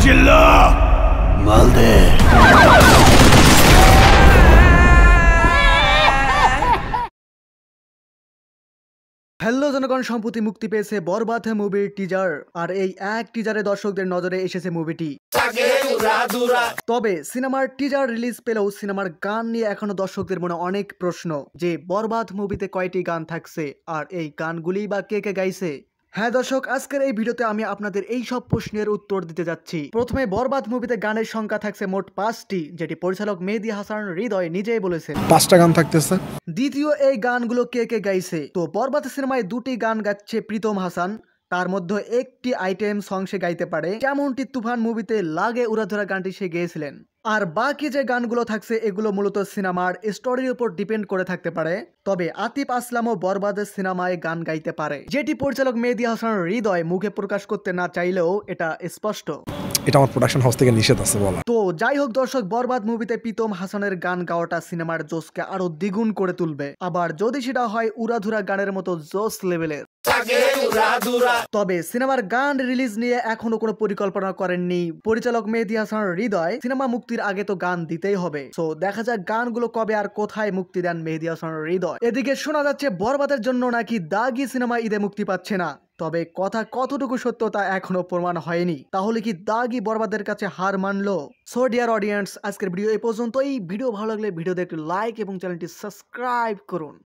चिल्ला माल दे। হ্যালো জনগণ, সম্প্রতি মুক্তি পেয়েছে বরবাদ মুভির টিজার। আর এই এক টিজারে দর্শকদের নজরে এসেছে মুভিটি। তবে সিনেমার টিজার রিলিজ পেলেও সিনেমার গান নিয়ে এখনো দর্শকদের মনে অনেক প্রশ্ন, যে বরবাদ মুভিতে কয়টি গান থাকছে আর এই গানগুলি বা কে কে গাইছে। হ্যাঁ দর্শক, আজকের এই ভিডিওতে আমি আপনাদের এই সব প্রশ্নের উত্তর দিতে যাচ্ছি। প্রথমে বরবাদ মুভিতে গানের সংখ্যা থাকছে মোট 5টি, যেটি পরিচালক মেহেদী হাসান হৃদয় নিজেই বলেছেন 5টা গান থাকতেছে। দ্বিতীয়, এই গানগুলো কে কে গাইছে। তো বরবাদ সিনেমায় 2টি গান গাচ্ছে প্রীতম হাসান, তার মধ্যে একটি আইটেম সং সে গাইতে পারে, যেমনটি তুফান মুভিতে লাগে উড়াধুরা গানটি সে গেয়েছিলেন। আর বাকি যে গানগুলো থাকছে এগুলো মূলত সিনেমার স্টোরির উপর ডিপেন্ড করে থাকতে পারে। তবে আতিফ আসলামও বরবাদের সিনেমায় গান গাইতে পারে, যেটি পরিচালক মেহেদী হাসান হৃদয় মুখে প্রকাশ করতে না চাইলেও এটা স্পষ্ট। এটা আমার প্রোডাকশন হাউস থেকে নিষেধ আছে বলা। তো যাই হোক দর্শক, বরবাদ মুভিতে প্রীতম হাসানের গান গাওয়াটা সিনেমার জোশকে আরো দ্বিগুণ করে তুলবে, আবার যদি সেটা হয় উড়াধুরা গানের মতো জোশ লেভেলের। তবে সিনেমার গান রিলিজ নিয়ে এখনো কোনো পরিকল্পনা করেননি পরিচালক মেহেদী হাসান হৃদয়। সিনেমা মুক্তির আগে তো গান দিতেই হবে। তো দেখা যাক গানগুলো কবে আর কোথায় মুক্তি দেন মেহেদী হাসান হৃদয়। এদিকে শোনা যাচ্ছে বরবাদের জন্য নাকি দাগি সিনেমা ঈদে মুক্তি পাচ্ছে না। তবে কথা কতটুকু সত্য তা এখনো প্রমাণ হয়নি। তাহলে কি দাগি বরবাদের কাছে হার মানলো? সো ডিয়ার অডিয়েন্স, আজকের ভিডিও এই পর্যন্তই। ভিডিও ভালো লাগলে ভিডিওতে একটি লাইক এবং চ্যানেলটি সাবস্ক্রাইব করুন।